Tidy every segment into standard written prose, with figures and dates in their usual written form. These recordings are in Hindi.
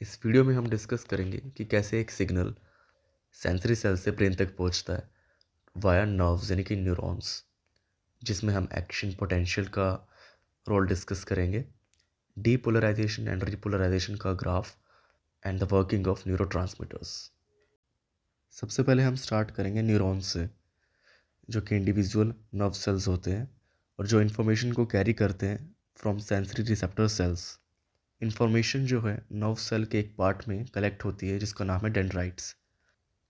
इस वीडियो में हम डिस्कस करेंगे कि कैसे एक सिग्नल सेंसरी सेल से ब्रेन तक पहुंचता है वाया नर्व्स यानी कि न्यूरॉन्स, जिसमें हम एक्शन पोटेंशियल का रोल डिस्कस करेंगे, डीपोलराइजेशन एंड रिपोलराइजेशन का graph and the working of neurotransmitters. सबसे पहले हम स्टार्ट करेंगे न्यूरॉन्स से, जो कि इंडिविजुअल नर्व सेल्स होते हैं और जो इन्फॉर्मेशन को कैरी करते हैं from sensory receptor cells. Information जो है नर्व सेल के एक पार्ट में कलेक्ट होती है जिसका नाम है डेंड्राइट्स,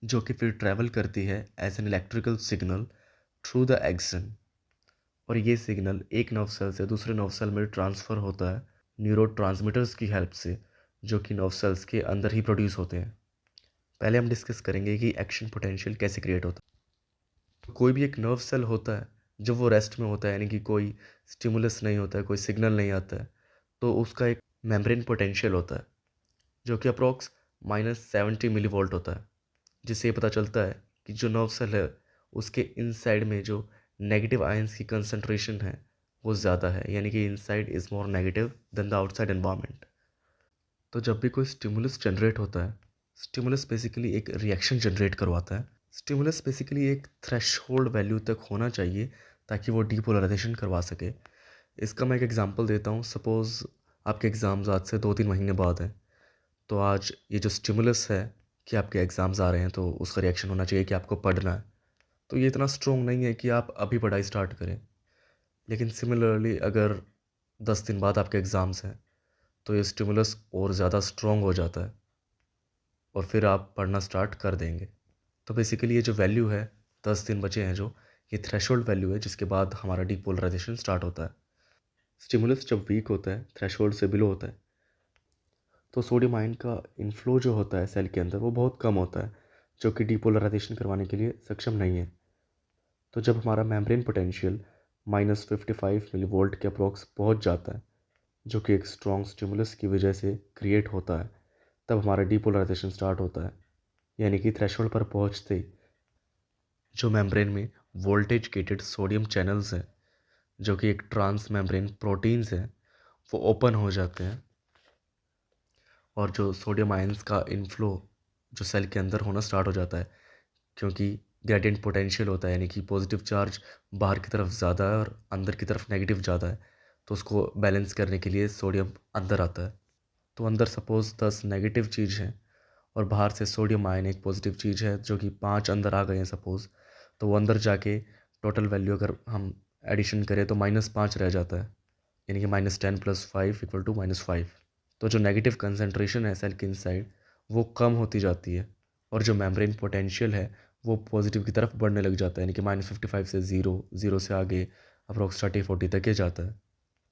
जो कि फिर ट्रैवल करती है as an electrical signal through the axon. और ये सिग्नल एक नर्व सेल से दूसरे नर्व सेल में ट्रांसफ़र होता है न्यूरोट्रांसमीटर्स की हेल्प से, जो कि नर्व सेल्स के अंदर ही प्रोड्यूस होते हैं। पहले हम डिस्कस करेंगे कि एक्शन पोटेंशियल कैसे क्रिएट होता है। कोई भी एक नर्व सेल होता है जब वो रेस्ट में होता है, यानी कि कोई स्टिमुलस नहीं होता है, कोई सिग्नल नहीं आता है, तो उसका एक मेम्ब्रेन पोटेंशियल होता है जो कि अप्रॉक्स -70 मिली वोल्ट होता है, जिससे ये पता चलता है कि जो नर्व सेल है उसके इनसाइड में जो नेगेटिव आयंस की कंसंट्रेशन है वो ज़्यादा है, यानी कि inside is more negative than the outside environment. तो जब भी कोई स्टिमुलस जनरेट होता है, स्टिमुलस बेसिकली एक रिएक्शन जनरेट करवाता है। स्टिमुलस बेसिकली एक थ्रेशहोल्ड वैल्यू तक होना चाहिए ताकि वो डीपोलराइजेशन करवा सके। इसका मैं एक एग्जांपल देता हूँ। सपोज़ आपके एग्ज़ाम्स आज से 2-3 महीने बाद हैं, तो आज ये जो स्टिमुलस है कि आपके एग्ज़ाम्स आ रहे हैं तो उसका रिएक्शन होना चाहिए कि आपको पढ़ना है, तो ये इतना स्ट्रॉन्ग नहीं है कि आप अभी पढ़ाई स्टार्ट करें। लेकिन सिमिलरली अगर 10 दिन बाद आपके एग्ज़ाम्स हैं तो ये स्टिमुलस और ज़्यादा स्ट्रॉन्ग हो जाता है और फिर आप पढ़ना स्टार्ट कर देंगे। तो बेसिकली ये जो वैल्यू है, 10 दिन बचे हैं जो, ये थ्रेशोल्ड वैल्यू है जिसके बाद हमारा डीपोलराइजेशन स्टार्ट होता है। स्टिमुलस जब वीक होता है, थ्रेशोल्ड से बिलो होता है, तो सोडियम आयन का इनफ्लो जो होता है सेल के अंदर वो बहुत कम होता है, जो कि डीपोलराइजेशन करवाने के लिए सक्षम नहीं है। तो जब हमारा मेम्ब्रेन पोटेंशियल -55 मिली वोल्ट के अप्रॉक्स पहुंच जाता है, जो कि एक स्ट्रॉन्ग स्टिमुलस की वजह से क्रिएट होता है, तब हमारा डीपोलराइजेशन स्टार्ट होता है। यानी कि थ्रेशोल्ड पर पहुंचते ही जो मेम्ब्रेन में वोल्टेज गेटेड सोडियम चैनल्स हैं, जो कि एक ट्रांस मेम्ब्रेन प्रोटीन्स हैं, वो ओपन हो जाते हैं और जो सोडियम आयंस का इनफ्लो जो सेल के अंदर होना स्टार्ट हो जाता है, क्योंकि ग्रेडियंट पोटेंशियल होता है, यानी कि पॉजिटिव चार्ज बाहर की तरफ ज़्यादा है और अंदर की तरफ नेगेटिव ज़्यादा है, तो उसको बैलेंस करने के लिए सोडियम अंदर आता है। तो अंदर सपोज़ 10 नेगेटिव चीज़ है और बाहर से सोडियम आयन एक पॉजिटिव चीज़ है, जो कि 5 अंदर आ गए हैं सपोज़, तो वो अंदर जाके टोटल वैल्यू अगर हम एडिशन करें तो -5 रह जाता है, यानी कि -10 + 5 = -5। तो जो नेगेटिव कंसंट्रेशन है सेल के इनसाइड वो कम होती जाती है और जो मेम्ब्रेन पोटेंशियल है वो पॉजिटिव की तरफ बढ़ने लग जाता है, यानी कि -55 से 0, 0 से आगे अप्रॉक्स 30-40 तक ये जाता है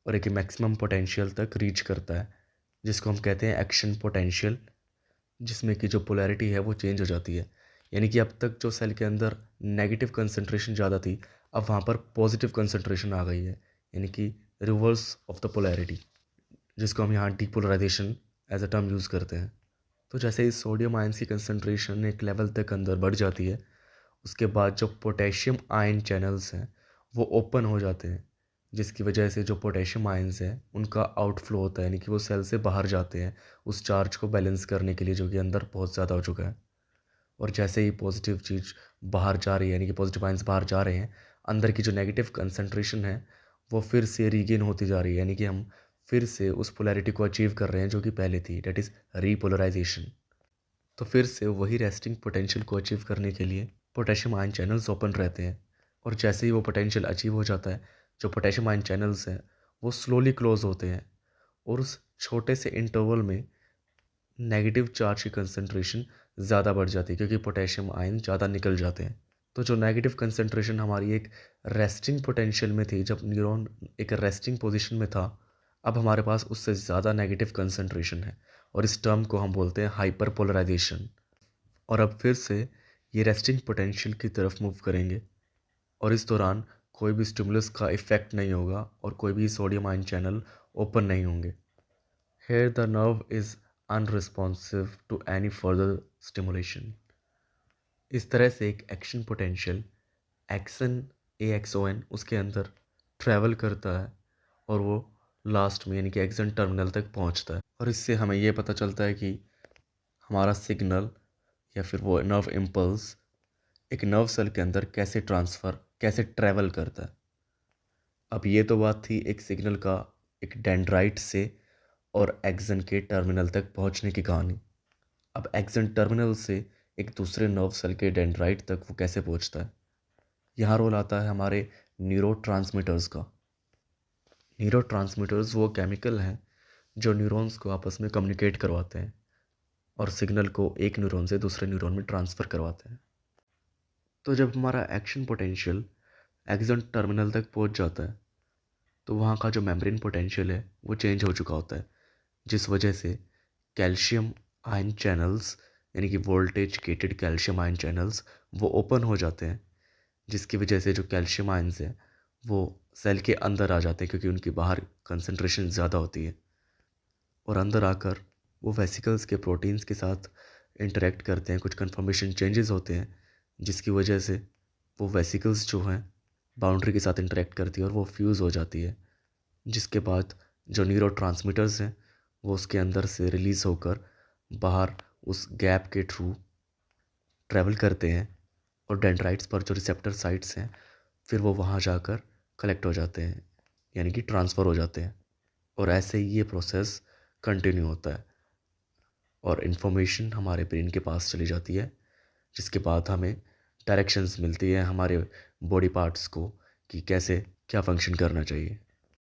और एक मैक्सिमम पोटेंशियल तक रीच करता है, जिसको हम कहते हैं एक्शन पोटेंशियल, जिसमें कि जो पोलैरिटी है वो चेंज हो जाती है। यानी कि अब तक जो सेल के अंदर नेगेटिव कंसंट्रेशन ज़्यादा थी, अब वहाँ पर पॉजिटिव कंसंट्रेशन आ गई है, यानी कि रिवर्स ऑफ द पोलैरिटी, जिसको हम यहाँ depolarisation as a term use करते हैं। तो जैसे ही सोडियम आयंस की कंसंट्रेशन एक लेवल तक अंदर बढ़ जाती है, उसके बाद जो पोटेशियम आयन चैनल्स हैं वो ओपन हो जाते हैं, जिसकी वजह से जो पोटेशियम आयंस हैं उनका आउटफ्लो होता है, यानी कि वो सेल से बाहर जाते हैं उस चार्ज को बैलेंस करने के लिए जो कि अंदर बहुत ज़्यादा हो चुका है। और जैसे ही पॉजिटिव चीज़ बाहर जा रही है, यानी कि पॉजिटिव आयंस बाहर जा रहे हैं, अंदर की जो नेगेटिव कंसंट्रेशन है वो फिर से रीगेन होती जा रही है, यानी कि हम फिर से उस पोलैरिटी को अचीव कर रहे हैं जो कि पहले थी, डेट इज़ रीपोलराइजेशन। तो फिर से वही रेस्टिंग पोटेंशियल को अचीव करने के लिए पोटेशियम आयन चैनल्स ओपन रहते हैं और जैसे ही वो पोटेंशियल अचीव हो जाता है, जो पोटेशियम आयन चैनल्स हैं वो स्लोली क्लोज होते हैं और उस छोटे से इंटरवल में नेगेटिव चार्ज की कंसंट्रेशन ज़्यादा बढ़ जाती है, क्योंकि पोटेशियम आयन ज़्यादा निकल जाते हैं। तो जो नेगेटिव कंसंट्रेशन हमारी एक रेस्टिंग पोटेंशियल में थी, जब न्यूरॉन एक रेस्टिंग पोजीशन में था, अब हमारे पास उससे ज़्यादा नेगेटिव कंसंट्रेशन है और इस टर्म को हम बोलते हैं हाइपर पोलराइजेशन। और अब फिर से ये रेस्टिंग पोटेंशियल की तरफ मूव करेंगे और इस दौरान कोई भी स्टिमुलस का इफ़ेक्ट नहीं होगा और कोई भी सोडियम आयन चैनल ओपन नहीं होंगे। Here the nerve is unresponsive to any further stimulation. इस तरह से एक एक्शन पोटेंशियल एक्सन AXON उसके अंदर ट्रैवल करता है और वो लास्ट में यानी कि एक्सन टर्मिनल तक पहुंचता है। और इससे हमें ये पता चलता है कि हमारा सिग्नल या फिर वो नर्व इम्पल्स एक नर्व सेल के अंदर कैसे ट्रैवल करता है। अब ये तो बात थी एक सिग्नल का एक डेंड्राइट से और एक्सन के टर्मिनल तक पहुंचने की कहानी। अब एक्सन टर्मिनल से एक दूसरे नर्व सेल के डेंड्राइट तक वो कैसे पहुंचता है। यहाँ रोल आता है हमारे न्यूरोट्रांसमीटर्स का। न्यूरोट्रांसमीटर्स वो केमिकल हैं जो न्यूरॉन्स को आपस में कम्युनिकेट करवाते हैं और सिग्नल को एक न्यूरॉन से दूसरे न्यूरॉन में ट्रांसफ़र करवाते हैं। तो जब हमारा एक्शन पोटेंशियल एक्सन टर्मिनल तक पहुंच जाता है तो वहाँ का जो मेम्ब्रेन पोटेंशियल है वो चेंज हो चुका होता है, जिस वजह से कैल्शियम आयन चैनल्स यानी कि voltage gated calcium ion channels वो ओपन हो जाते हैं, जिसकी वजह से जो कैल्शियम आयन्स हैं वो सेल के अंदर आ जाते हैं क्योंकि उनकी बाहर कंसंट्रेशन ज़्यादा होती है और अंदर आकर वो वेसिकल्स के प्रोटीन्स के साथ इंटरेक्ट करते हैं। कुछ कन्फर्मेशन चेंजेस होते हैं जिसकी वजह से वो वेसिकल्स जो हैं बाउंड्री के साथ इंटरेक्ट करती है और वो फ्यूज़ हो जाती है, जिसके बाद जो न्यूरोट्रांसमीटर्स हैं वो उसके अंदर से रिलीज़ होकर बाहर उस गैप के थ्रू ट्रैवल करते हैं और डेंड्राइट्स पर जो रिसेप्टर साइट्स हैं फिर वो वहाँ जाकर कलेक्ट हो जाते हैं यानी कि ट्रांसफ़र हो जाते हैं और ऐसे ही ये प्रोसेस कंटिन्यू होता है और इन्फॉर्मेशन हमारे ब्रेन के पास चली जाती है, जिसके बाद हमें डायरेक्शंस मिलती हैं हमारे बॉडी पार्ट्स को कि कैसे क्या फ़ंक्शन करना चाहिए।